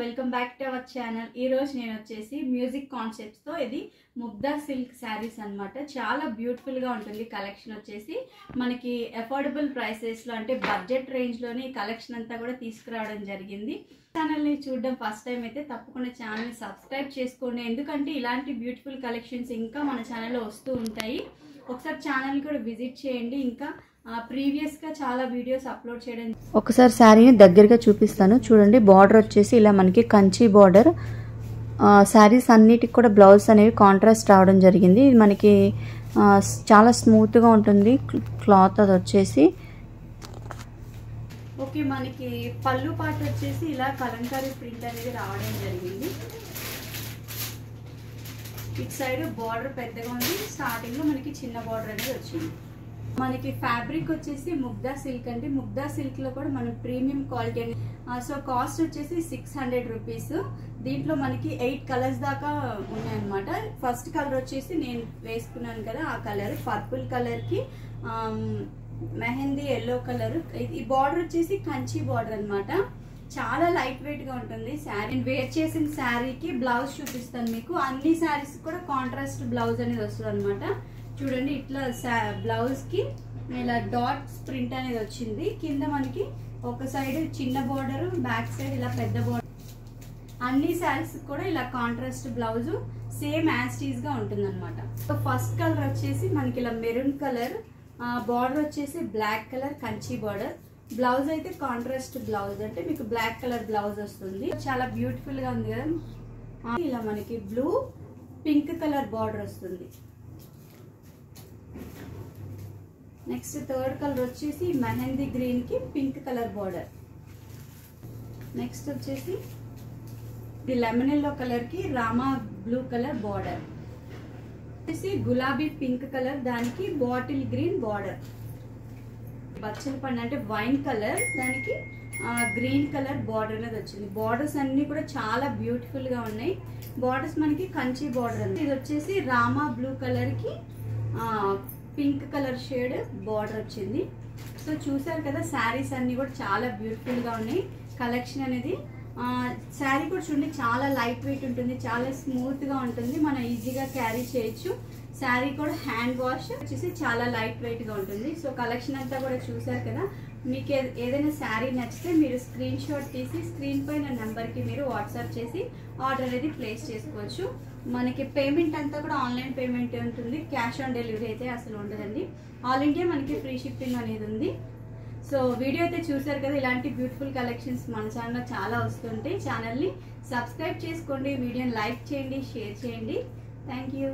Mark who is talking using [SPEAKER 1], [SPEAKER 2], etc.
[SPEAKER 1] Welcome back to our channel. ఈ రోజు నేను వచ్చేసి మ్యూజిక్ కాన్సెప్ట్స్ తో ఇది ముగ్దా సిల్క్ శారీస్ అన్నమాట. చాలా బ్యూటిఫుల్ గా ఉంటుంది. కలెక్షన్ వచ్చేసి మనకి అఫోర్డబుల్ ప్రైసెస్ లో అంటే బడ్జెట్ రేంజ్ లోనే ఈ కలెక్షన్ అంతా కూడా తీసుకురావడం జరిగింది. ఛానల్ ని చూడడం ఫస్ట్ టైం అయితే తప్పకుండా ఛానల్ ని సబ్స్క్రైబ్ చేసుకోండి. ఎందుకంటే ఇలాంటి బ్యూటిఫుల్ కలెక్షన్స్ ఇంకా మన ఛానల్లో వస్తూ ఉంటాయి. ఒకసారి ఛానల్ కూడా విజిట్ చేయండి. ఇంకా ప్రీవియస్ గా చాలా వీడియోస్ అప్లోడ్ చేయడం.
[SPEAKER 2] ఒకసారి శారీని దగ్గరగా చూపిస్తాను చూడండి. బార్డర్ వచ్చేసి ఇలా మనకి కంచి బార్డర్. శారీస్ అన్నిటికి కూడా బ్లౌజ్ అనేవి కాంట్రాస్ట్ రావడం జరిగింది. ఇది మనకి చాలా స్మూత్ గా ఉంటుంది క్లాత్. అది వచ్చేసి
[SPEAKER 1] ఓకే, మనకి పళ్ళు పాట వచ్చేసి ఇలా కలంకారీ ప్రింట్ అనేది రావడం జరిగింది. ఇటు సైడ్ బార్డర్ పెద్దగా ఉంది. స్టార్టింగ్ లో మనకి చిన్న బార్డర్ అనేది వచ్చింది. మనకి ఫ్యాబ్రిక్ వచ్చేసి ముగ్దా సిల్క్ అండి. ముగ్దా సిల్క్ లో కూడా మనం ప్రీమియం క్వాలిటీ అండి. సో కాస్ట్ వచ్చేసి 600 రూపీస్. దీంట్లో మనకి 8 కలర్స్ దాకా ఉన్నాయన్నమాట. ఫస్ట్ కలర్ వచ్చేసి నేను వేసుకున్నాను కదా, ఆ కలర్ పర్పుల్ కలర్ కి మెహందీ ఎల్లో కలర్. ఈ బార్డర్ వచ్చేసి కంచి బార్డర్ అన్నమాట. చాలా లైట్ వెయిట్ గా ఉంటుంది శారీ. నేను వేర్ చేసిన శారీకి బ్లౌజ్ చూపిస్తాను మీకు. అన్ని శారీస్ కూడా కాంట్రాస్ట్ బ్లౌజ్ అనేది వస్తుంది అనమాట. చూడండి, ఇట్లా బ్లౌజ్ కి ఇలా డాట్స్ ప్రింట్ అనేది వచ్చింది. కింద మనకి ఒక సైడ్ చిన్న బోర్డర్, బ్యాక్ సైడ్ ఇలా పెద్ద బోర్డర్. అన్ని శారీస్ కూడా ఇలా కాంట్రాస్ట్ బ్లౌజ్ సేమ్ యాజ్ టీజ్ గా ఉంటుంది అనమాట. సో ఫస్ట్ కలర్ వచ్చేసి మనకి ఇలా మెరూన్ కలర్, బార్డర్ వచ్చేసి black colour Kanchi border. Blouse అయితే కాంట్రాస్ట్ బ్లౌజ్, అంటే మీకు బ్లాక్ కలర్ బ్లౌజ్ వస్తుంది. చాలా బ్యూటిఫుల్ గా ఉంది కదా. ఇలా మనకి బ్లూ పింక్ కలర్ బార్డర్ వస్తుంది. నెక్స్ట్ థర్డ్ కలర్ వచ్చేసి మెహందీ గ్రీన్ కి పింక్ కలర్ బార్డర్. నెక్స్ట్ వచ్చేసి ఇది లెమన్ ఎల్లో కలర్ కి రామా బ్లూ కలర్ బార్డర్. వచ్చేసి గులాబీ పింక్ కలర్, దానికి బాటిల్ గ్రీన్ బార్డర్. బచ్చల పండు అంటే వైన్ కలర్, దానికి గ్రీన్ కలర్ బార్డర్ అనేది వచ్చింది. బార్డర్స్ అన్ని కూడా చాలా బ్యూటిఫుల్ గా ఉన్నాయి. బార్డర్స్ మనకి కంచి బార్డర్ ఉంది. ఇది వచ్చేసి రామా బ్లూ కలర్ కి పింక్ కలర్ షేడ్ బార్డర్ వచ్చింది. సో చూసారు కదా, శారీస్ అన్ని కూడా చాలా బ్యూటిఫుల్ గా ఉన్నాయి. కలెక్షన్ అనేది శారీ కూడా చూడండి, చాలా లైట్ వెయిట్ ఉంటుంది, చాలా స్మూత్ గా ఉంటుంది. మనం ఈజీగా క్యారీ చేయొచ్చు. శారీ కూడా హ్యాండ్ వాష్ వచ్చేసి చాలా లైట్ వెయిట్ గా ఉంటుంది. సో కలెక్షన్ అంతా కూడా చూసారు కదా. మీకు ఏదైనా శారీ నచ్చితే మీరు స్క్రీన్ షాట్ తీసి స్క్రీన్ పైన నెంబర్ కి మీరు వాట్సాప్ చేసి ఆర్డర్ అనేది ప్లేస్ చేసుకోవచ్చు. మనకి పేమెంట్ అంతా కూడా ఆన్లైన్ పేమెంట్ ఉంటుంది. క్యాష్ ఆన్ డెలివరీ అయితే అసలు ఉండదండి. ఆల్ ఇండియా మనకి ఫ్రీ షిప్పింగ్ అనేది ఉంది. సో వీడియో అయితే చూసారు కదా. ఇలాంటి బ్యూటిఫుల్ కలెక్షన్స్ మన ఛానల్లో చాలా వస్తుంటాయి. ఛానల్ని సబ్స్క్రైబ్ చేసుకోండి, వీడియోని లైక్ చేయండి, షేర్ చేయండి. Thank you.